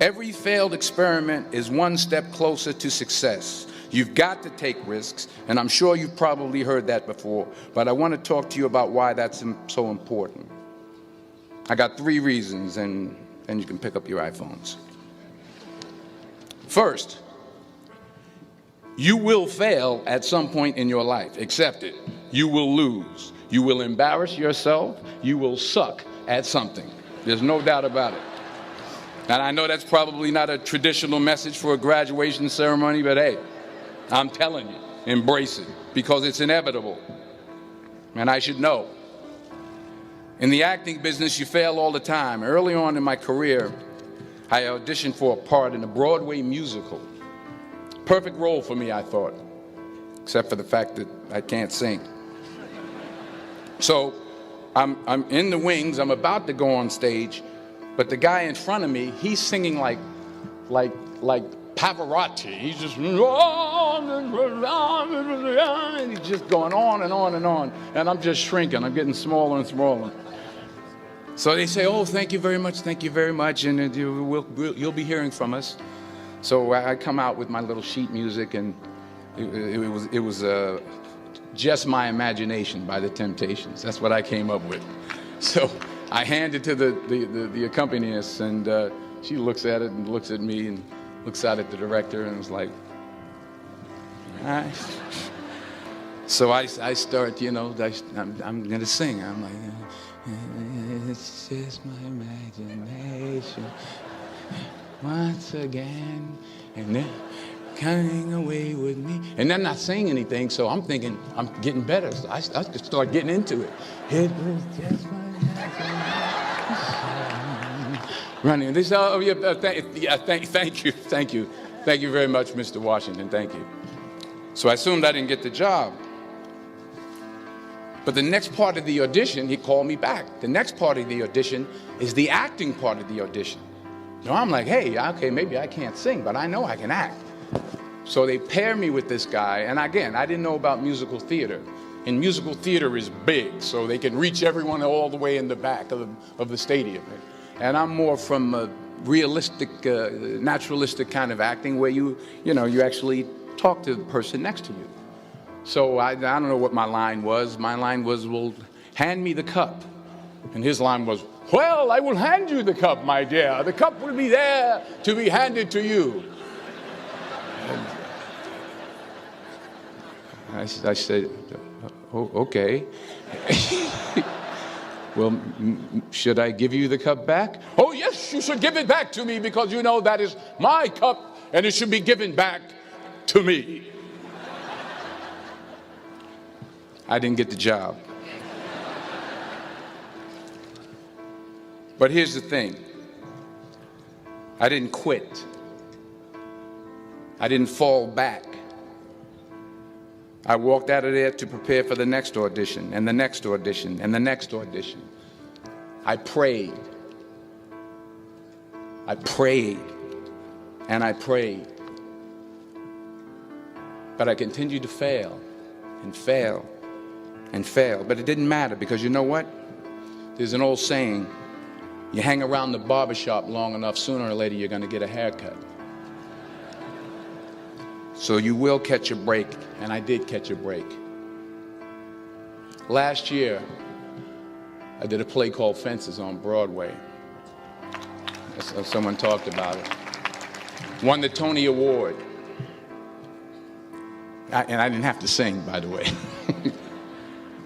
Every failed experiment is one step closer to success. You've got to take risks, and I'm sure you've probably heard that before, but I want to talk to you about why that's so important. I got 3 reasons, and then you can pick up your iPhones. First, you will fail at some point in your life. Accept it. You will lose. You will embarrass yourself. You will suck at something. There's no doubt about it. And I know that's probably not a traditional message for a graduation ceremony, but hey, I'm telling you, embrace it, because it's inevitable. And I should know. In the acting business, you fail all the time. Early on in my career, I auditioned for a part in a Broadway musical. Perfect role for me, I thought, except for the fact that I can't sing. So I'm in the wings, I'm about to go on stage, but the guy in front of me, he's singing like Pavarotti. He's just, and he's just going on and on and on. And I'm just shrinking. I'm getting smaller and smaller. So they say, oh, thank you very much, and you'll be hearing from us. So I come out with my little sheet music, and it was Just My Imagination by the Temptations. That's what I came up with. So I hand it to the accompanist, and she looks at it and looks at me and looks out at the director and was like, all right. So I start, I'm going to sing. I'm like, it's just my imagination once again, and then coming away with me. And they're not saying anything, so I'm thinking I'm getting better. So I just start getting into it. It was just my imagination. Running. They say, oh, yeah, thank you. Thank you very much, Mr. Washington. Thank you. So I assumed I didn't get the job. But the next part of the audition, he called me back. The next part of the audition is the acting part of the audition. I'm like, hey, okay, maybe I can't sing, but I know I can act. So they pair me with this guy, and again, I didn't know about musical theater. And musical theater is big, so they can reach everyone all the way in the back of the stadium. And I'm more from a realistic, naturalistic kind of acting where you actually talk to the person next to you. So I don't know what my line was. My line was, well, hand me the cup. And his line was, well, I will hand you the cup, my dear. The cup will be there to be handed to you. And I said, oh, okay. Well, should I give you the cup back? Oh, yes, you should give it back to me, because you know that is my cup and it should be given back to me. I didn't get the job. But here's the thing. I didn't quit. I didn't fall back. I walked out of there to prepare for the next audition, and the next audition, and the next audition. I prayed. I prayed, and I prayed. But I continued to fail, and fail, and fail. But it didn't matter, because you know what? There's an old saying, you hang around the barbershop long enough, sooner or later you're going to get a haircut. So you will catch a break, and I did catch a break. Last year, I did a play called Fences on Broadway. Someone talked about it. Won the Tony Award. And I didn't have to sing, by the way.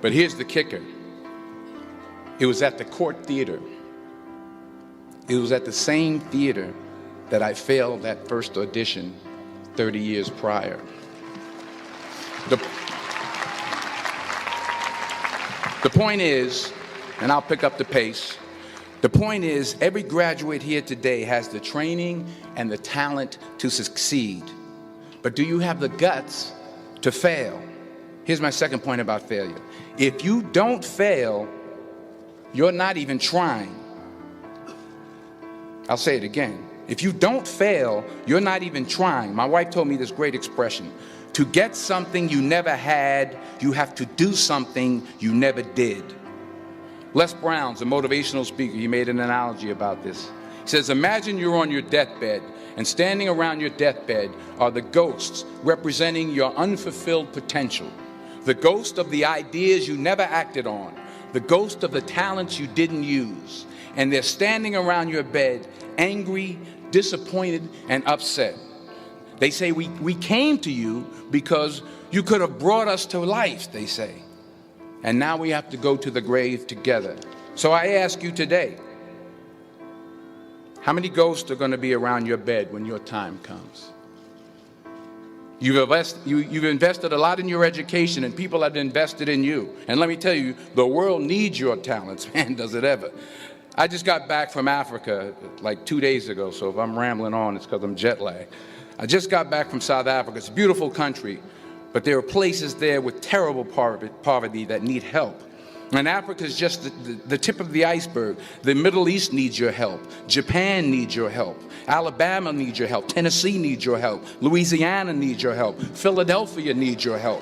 But here's the kicker. It was at the Court Theater. It was at the same theater that I failed that first audition 30 years prior. The point is, and I'll pick up the pace, the point is, every graduate here today has the training and the talent to succeed. But do you have the guts to fail? Here's my second point about failure. If you don't fail, you're not even trying. I'll say it again. If you don't fail, you're not even trying. My wife told me this great expression. To get something you never had, you have to do something you never did. Les Brown's a motivational speaker. He made an analogy about this. He It says, imagine you're on your deathbed, and standing around your deathbed are the ghosts representing your unfulfilled potential. The ghost of the ideas you never acted on. The ghost of the talents you didn't use. And they're standing around your bed, angry, disappointed, and upset. They say, we came to you because you could have brought us to life, they say. And now we have to go to the grave together. So I ask you today, how many ghosts are going to be around your bed when your time comes? You've invested a lot in your education, and people have invested in you. And let me tell you, the world needs your talents, man, does it ever. I just got back from Africa like 2 days ago, so if I'm rambling on, it's because I'm jet lagged. I just got back from South Africa. It's a beautiful country, but there are places there with terrible poverty that need help. And Africa is just the tip of the iceberg. The Middle East needs your help. Japan needs your help. Alabama needs your help. Tennessee needs your help. Louisiana needs your help. Philadelphia needs your help.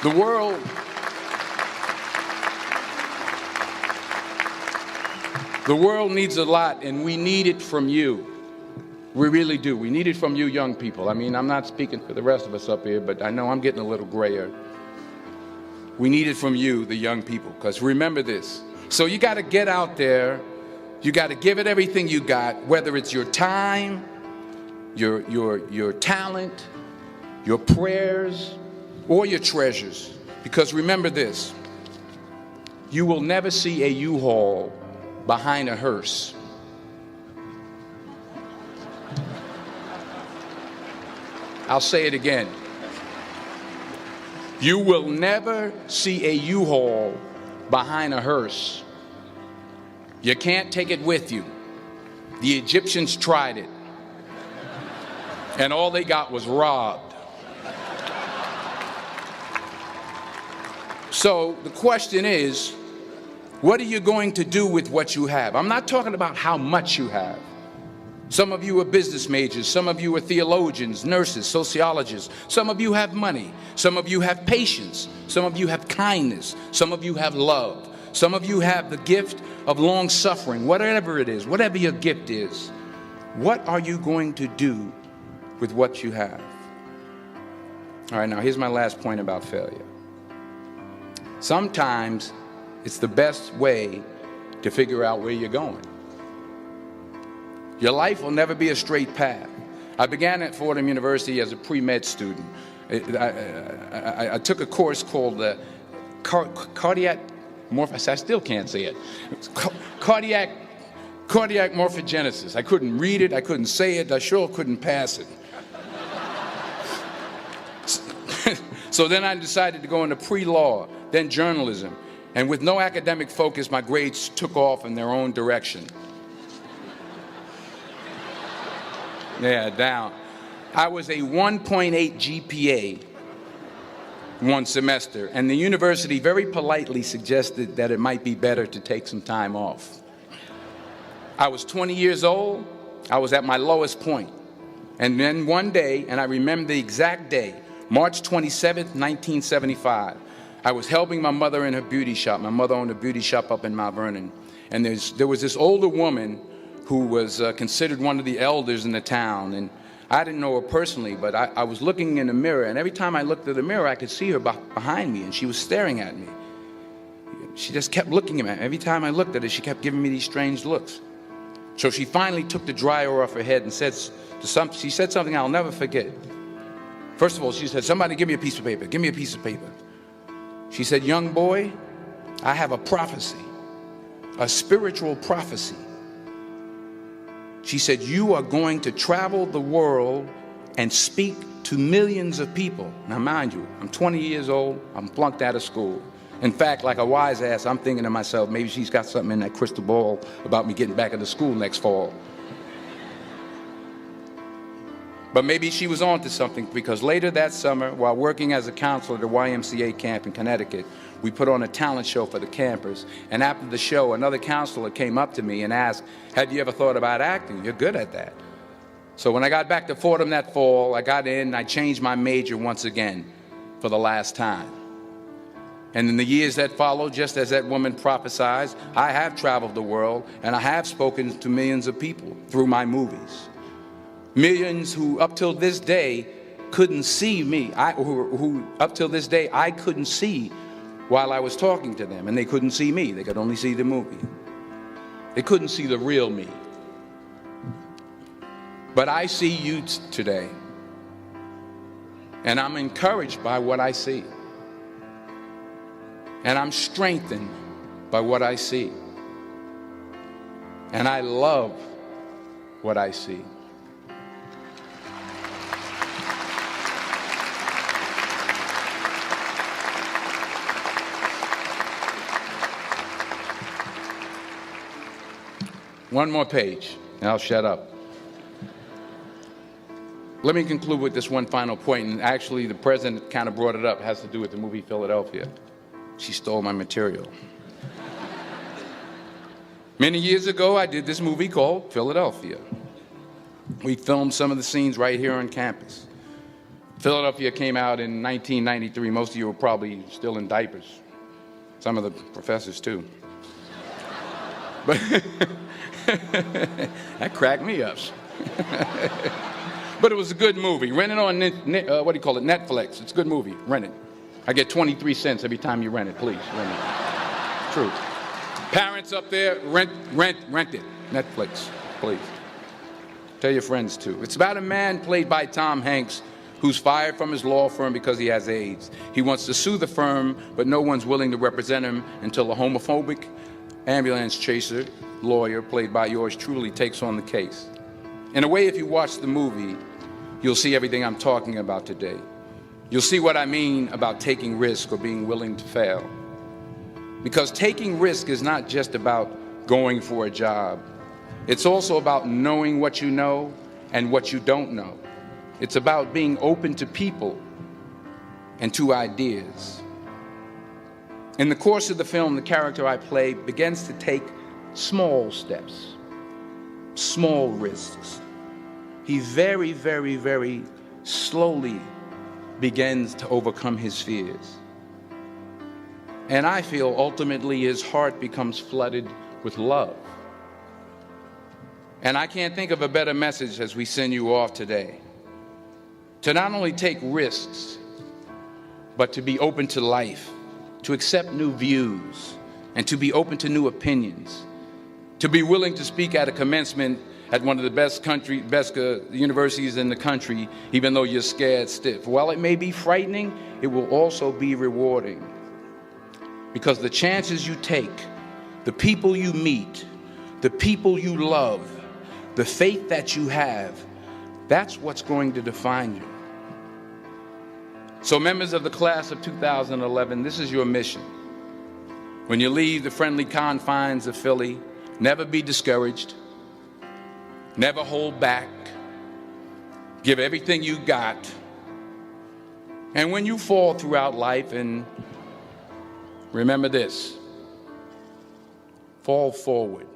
The world needs a lot, and we need it from you. We really do. We need it from you young people. I mean, I'm not speaking for the rest of us up here, but I know I'm getting a little grayer. We need it from you, the young people, because remember this. So you got to get out there. You got to give it everything you got, whether it's your time, your talent, your prayers, or your treasures. Because remember this. You will never see a U-Haul behind a hearse. I'll say it again. You will never see a U-Haul behind a hearse. You can't take it with you. The Egyptians tried it, and all they got was robbed. So the question is, what are you going to do with what you have? I'm not talking about how much you have. Some of you are business majors. Some of you are theologians, nurses, sociologists. Some of you have money. Some of you have patience. Some of you have kindness. Some of you have love. Some of you have the gift of long suffering. Whatever it is, whatever your gift is, what are you going to do with what you have? All right, now here's my last point about failure. Sometimes it's the best way to figure out where you're going. Your life will never be a straight path. I began at Fordham University as a pre-med student. I took a course called cardiac morphogenesis. I still can't say it. Cardiac morphogenesis. I couldn't read it. I couldn't say it. I sure couldn't pass it. So then I decided to go into pre-law, then journalism. And with no academic focus, my grades took off in their own direction. Yeah, down. I was a 1.8 GPA one semester, and the university very politely suggested that it might be better to take some time off. I was 20 years old. I was at my lowest point. And then one day, and I remember the exact day, March 27th, 1975, I was helping my mother in her beauty shop. My mother owned a beauty shop up in Mount Vernon. And there was this older woman who was considered one of the elders in the town. And I didn't know her personally, but I was looking in the mirror, and every time I looked at the mirror, I could see her behind me, and she was staring at me. She just kept looking at me. Every time I looked at her, she kept giving me these strange looks. So she finally took the dryer off her head and she said something I'll never forget. First of all, she said, "Somebody give me a piece of paper. Give me a piece of paper." She said, "Young boy, I have a prophecy, a spiritual prophecy." She said, "You are going to travel the world and speak to millions of people." Now, mind you, I'm 20 years old. I'm flunked out of school. In fact, like a wise ass, I'm thinking to myself, maybe she's got something in that crystal ball about me getting back into school next fall. But maybe she was on to something, because later that summer, while working as a counselor at the YMCA camp in Connecticut, we put on a talent show for the campers. And after the show, another counselor came up to me and asked, "Have you ever thought about acting? You're good at that." So when I got back to Fordham that fall, I got in and I changed my major once again for the last time. And in the years that followed, just as that woman prophesied, I have traveled the world and I have spoken to millions of people through my movies. Millions who up till this day couldn't see me, who up till this day I couldn't see while I was talking to them, and they couldn't see me. They could only see the movie. They couldn't see the real me. But I see you today, and I'm encouraged by what I see. And I'm strengthened by what I see. And I love what I see. One more page, and I'll shut up. Let me conclude with this one final point, and actually the president kind of brought it up. It has to do with the movie Philadelphia. She stole my material. Many years ago, I did this movie called Philadelphia. We filmed some of the scenes right here on campus. Philadelphia came out in 1993. Most of you were probably still in diapers. Some of the professors, too. But that cracked me up. But it was a good movie. Rent it on, Netflix. It's a good movie. Rent it. I get 23 cents every time you rent it. Please, rent it. True. Parents up there, rent it. Netflix, please. Tell your friends, too. It's about a man played by Tom Hanks who's fired from his law firm because he has AIDS. He wants to sue the firm, but no one's willing to represent him until a homophobic ambulance chaser lawyer, played by yours truly, takes on the case. In a way, if you watch the movie, you'll see everything I'm talking about today. You'll see what I mean about taking risk or being willing to fail. Because taking risk is not just about going for a job. It's also about knowing what you know and what you don't know. It's about being open to people and to ideas. In the course of the film, the character I play begins to take small steps, small risks. He very, very, very slowly begins to overcome his fears. And I feel ultimately his heart becomes flooded with love. And I can't think of a better message as we send you off today. To not only take risks, but to be open to life, to accept new views, and to be open to new opinions, to be willing to speak at a commencement at one of the best universities in the country, even though you're scared stiff. While it may be frightening, it will also be rewarding. Because the chances you take, the people you meet, the people you love, the faith that you have, that's what's going to define you. So members of the class of 2011, this is your mission. When you leave the friendly confines of Philly, never be discouraged. Never hold back. Give everything you got. And when you fall throughout life, and remember this, fall forward.